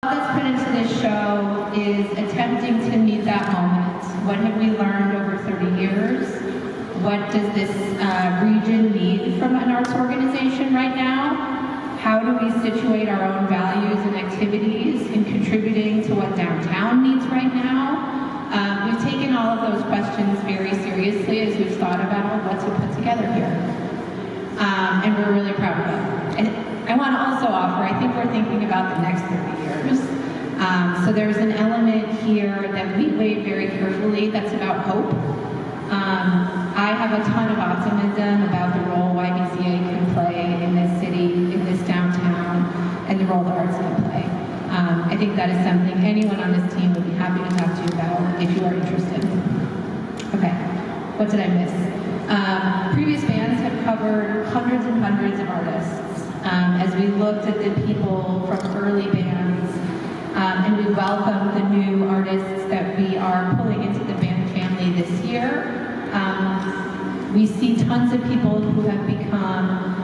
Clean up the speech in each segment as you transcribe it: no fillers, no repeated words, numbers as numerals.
That's put into this show is attempting to meet that moment. What have we learned over 30 years? What does this region need from an arts organization right now? How do we situate our own values and activities in contributing to what downtown needs right now? We've taken all of those questions very seriously as we've thought about what to put together here. And we're really proud of it. And I want to also offer, I think we're thinking about the next 30 years. So there's an element here that we weighed very carefully that's about hope. I have a ton of optimism about the role YBCA can play in this city, in this downtown, and the role the arts can play. I think that is something anyone on this team would be happy to talk to you about if you are interested. Okay, what did I miss? Previous bands have covered hundreds and hundreds of artists. As we looked at the people from early bands, and we welcome the new artists that we are pulling into the band family this year. We see tons of people who have become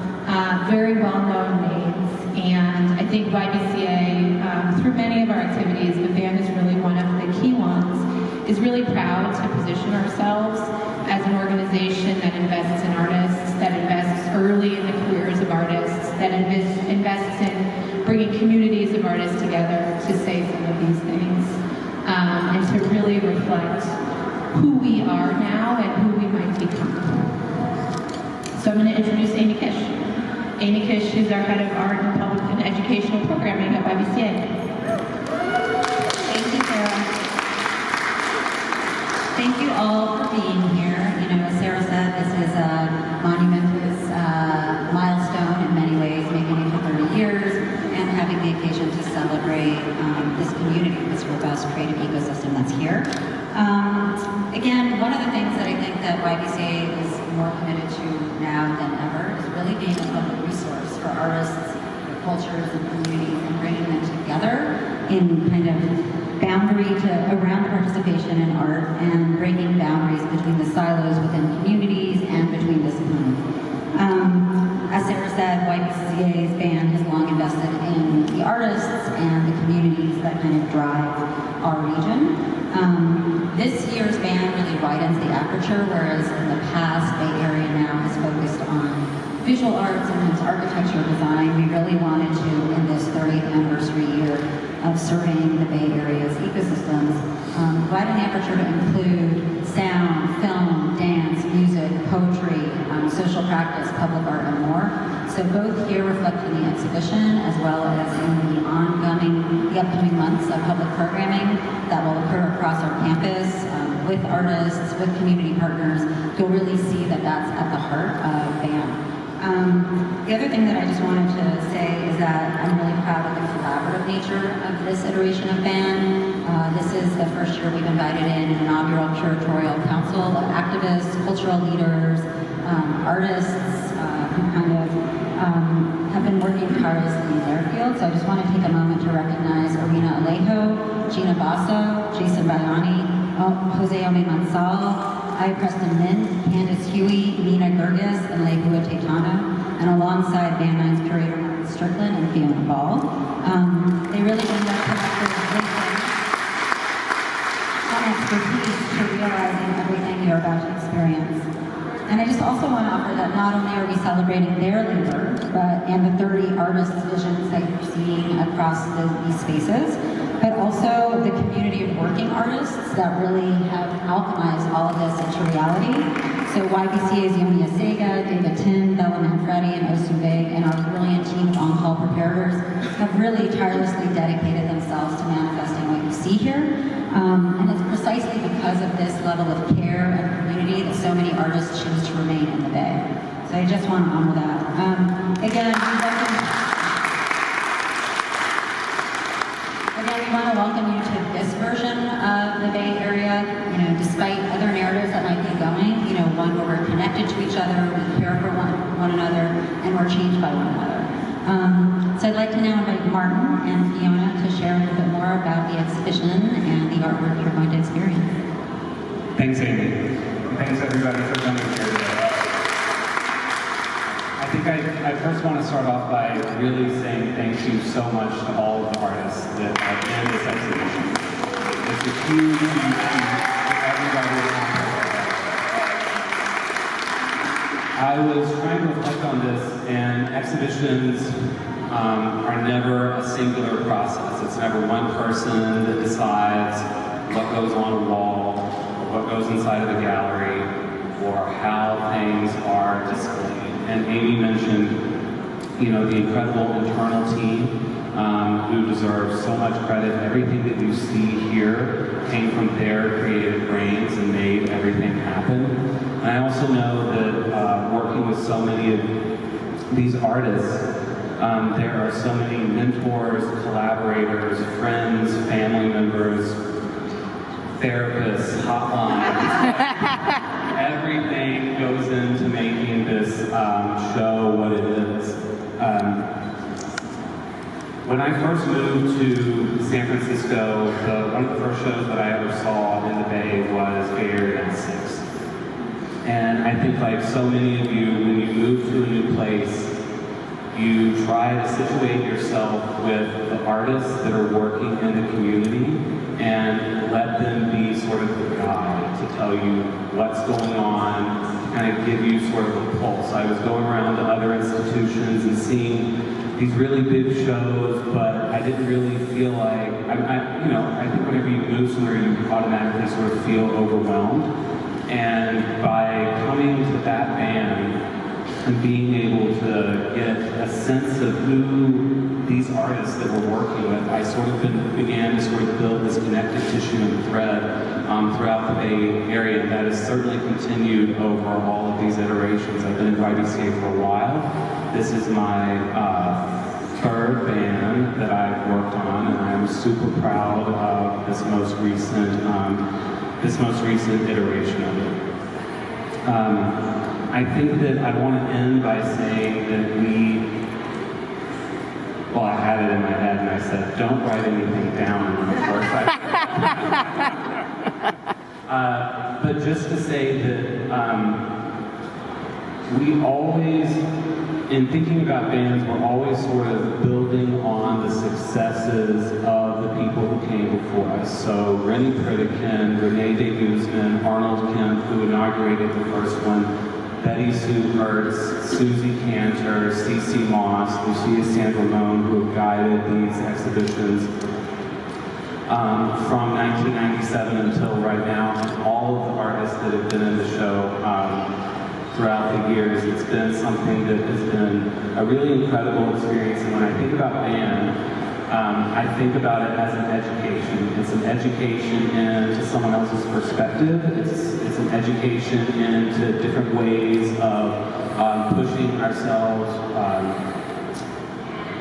very well-known names, and I think YBCA, through many of our activities, the band is really one of the key ones, is really proud to position ourselves as an organization that invests in artists, that invests early in the careers of artists, that invests in bringing communities of artists together to say some of these things, and to really reflect who we are now and who we might become. So I'm going to introduce Amy Kish. Amy Kish is our head of art and public and educational programming at YBCA. Thank you, Sarah. Thank you all for being here. You know, as Sarah said, this is a monumentous milestone in many ways, making it for 30 years and having the occasion to celebrate this community, this robust creative ecosystem that's here. Again, one of the things that I think that YBCA is more committed to now than ever is really being a public resource for artists, for cultures, and communities, and bringing them together in kind of boundary to around participation in art and breaking boundaries between the silos within communities and between disciplines. As Sarah said, YBCA's band has long invested in the artists and the communities that kind of drive our region. This year's band really widens the aperture, whereas in the past, Bay Area now has focused on visual arts and its architecture design. We really wanted to, in this 30th anniversary year of serving the Bay Area's ecosystems, widen the aperture to include sound, film, dance, music, poetry, social practice, public art, and more. So both here reflect in the exhibition as well as in the upcoming months of public programming that will occur across our campus with artists, with community partners. You'll really see that that's at the heart of BAM. The other thing that I just wanted to say is that I'm really proud of the collaborative nature of this iteration of BAM. This is the first year we've invited in an inaugural curatorial council of activists, cultural leaders, artists who kind of have been working tirelessly in their field. So I just want to take a moment to recognize Arena Alejo, Gina Basso, Jason Bayani, Jose Ome Mansal, I. Preston Min, Candace Huey, Nina Gergis, and Leihua Teitano, and alongside Band 9's curator Martin Strickland and Fiona Ball. They really bring their collective wisdom and expertise to realizing everything you're about to experience. And I just also want to offer that not only are we celebrating their labor, and the 30 artists' visions that you're seeing across these spaces, but also the community of working artists that really have alchemized all of this into reality. So YBCA's Yonia Sega, David Tin, Bella Manfredi, and Osu Veg, and our brilliant team of on-call preparators have really tirelessly dedicated themselves to manifesting what you see here. And it's precisely because of this level of care and community that so many artists choose to remain in the Bay. So I just want to honor that. Again, we want to welcome you to this version of the Bay Area. You know, despite other narratives that might be going, you know, one where we're connected to each other, we care for one another, and we're changed by one another. So I'd like to now invite Martin and Fiona to share a little bit more about the exhibition and the artwork you're going to experience. Thanks, Amy. Thanks, everybody, for coming here today. I think I first want to start off by really saying thank you so much to all of the artists that have a huge thank you to everybody. I was trying to reflect on this, and exhibitions are never a singular process. It's never one person that decides what goes on a wall, or what goes inside of a gallery, or how things are displayed. And Amy mentioned, the incredible internal team who deserves so much credit. Everything that you see here came from their creative brains and made everything happen. And I also know that working with so many of these artists, there are so many mentors, collaborators, friends, family members, therapists, hotlines. Everything goes into making this show what it is. When I first moved to San Francisco, one of the first shows that I ever saw in the Bay was Bay Area 6. And I think like so many of you, when you move to a new place, you try to situate yourself with the artists that are working in the community and let them be sort of the guide to tell you what's going on, to kind of give you sort of a pulse. I was going around to other institutions and seeing these really big shows, but I didn't really feel like, I think whenever you move somewhere, you automatically sort of feel overwhelmed. And by coming to that band and being able to get a sense of who these artists that we're working with, I sort of began to sort of build this connective tissue and thread throughout the Bay Area. And that has certainly continued over all of these iterations. I've been in YBCA for a while. This is my third band that I've worked on, and I'm super proud of this most recent iteration of it. I think that I want to end by saying that I had it in my head and I said, don't write anything down when first but just to say that we always, in thinking about bands, we're always sort of building on the successes of the people who came before us. So Rennie Pritikin, Renee De Guzman, Arnold Kemp, who inaugurated the first one, Betty Sue Hertz, Susie Cantor, Cece Moss, Lucia San-Ramon, who have guided these exhibitions from 1997 until right now, and all of the artists that have been in the show throughout the years. It's been something that has been a really incredible experience. And when I think about band, I think about it as an education. It's an education into someone else's perspective. It's an education into different ways of pushing ourselves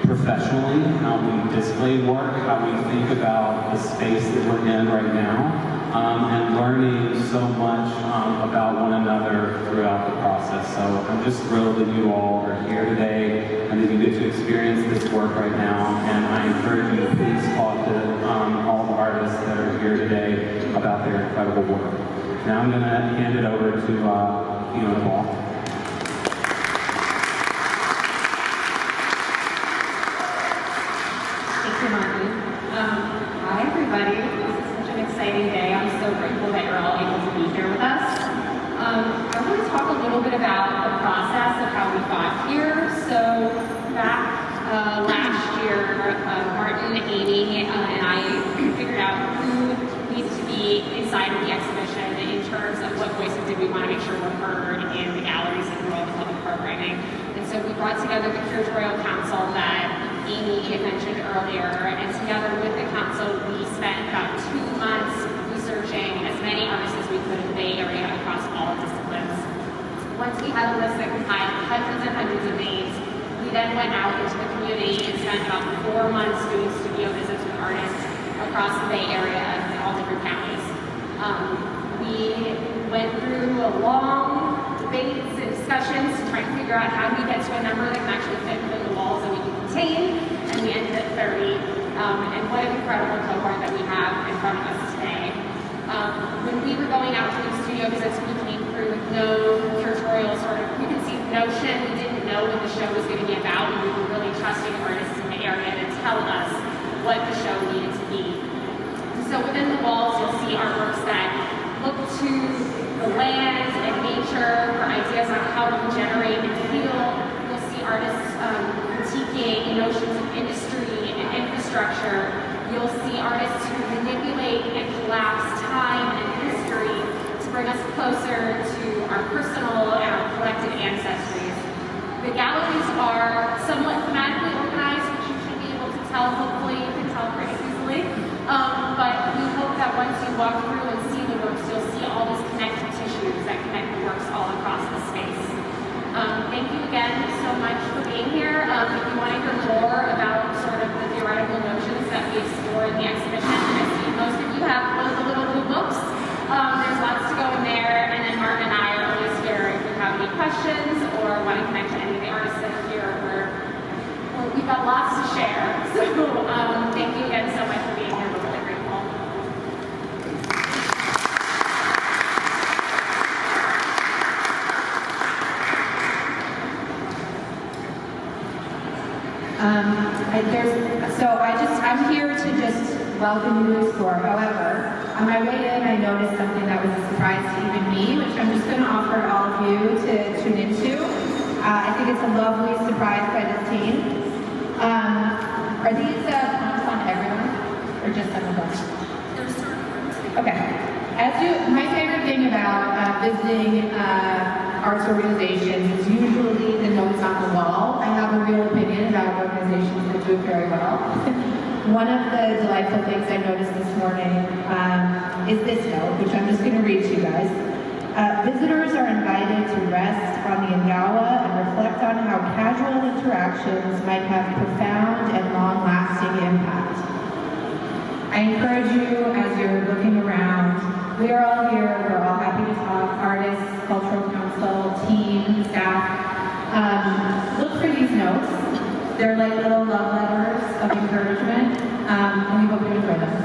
professionally, how we display work, how we think about the space that we're in right now, and learning so much about one another throughout the process. So I'm just thrilled that you all are here today and that you get to experience this work right now. And I encourage you to please talk to all the artists that are here today about their incredible work. Now I'm going to hand it over to Paul. Hi everybody, this is such an exciting day. I'm so grateful that you're all able to be here with us. I want to talk a little bit about the process of how we got here. So back last year, Martin, Amy, and I figured out who needs to be inside of the exhibition in terms of what voices did we want to make sure were heard in the galleries and through all the public programming. And so we brought together the Curatorial Council that Amy had mentioned earlier, and together with the council, we spent about 2 months researching as many artists as we could in the Bay Area across all disciplines. Once we had a list that compiled hundreds and hundreds of names, we then went out into the community and spent about 4 months doing studio visits with artists across the Bay Area in all different counties. We went through a long debates and discussions to try and figure out how do we get to a number that can actually fit within the walls that we can contain, and we ended at 30. And what an incredible cohort that we have in front of us today. When we were going out to do studio visits, we came through with no curatorial sort of preconceived notion. We didn't know what the show was going to be about, and we were really trusting artists in the area to tell us what the show needed to be. So within the walls see artworks that look to the land and nature for ideas on how to regenerate and heal. You'll see artists critiquing notions of industry and infrastructure. You'll see artists who manipulate and collapse time and history to bring us closer to our personal and our collective ancestries. The galleries are somewhat thematically organized, which you should be able to tell. Hopefully you can tell pretty easily. But we hope that once you walk through and see the works, you'll see all these connective tissues that connect the works all across the space. Thank you again so much for being here. If you want to hear more about sort of the theoretical notions that we explore in the exhibition, I see most of you have both the little blue books. There's lots to go in there, and then Martin and I are always here if you have any questions or want to connect to any of the artists that are here. We've got lots to share. So thank you again so much for being here. We're really grateful. I'm here to just welcome you to the store. However, on my way in, I noticed something that was a surprise to even me, which I'm just going to offer all of you to tune into. I think it's a lovely surprise by this team. Are these plants on everyone, or just some of them? Okay. My favorite thing about visiting arts organizations is usually the notes on the wall. I have a real opinion about organizations that do it very well. One of the delightful things I noticed this morning is this note, which I'm just going to read to you guys. Visitors are invited to rest on the Ingawa and reflect on how casual interactions might have profound and long-lasting impact. I encourage you, as you're looking around, we are all here, we're all happy to talk, artists, cultural council, team, staff. Look for these notes. They're like little love letters of encouragement, and we hope you enjoy them.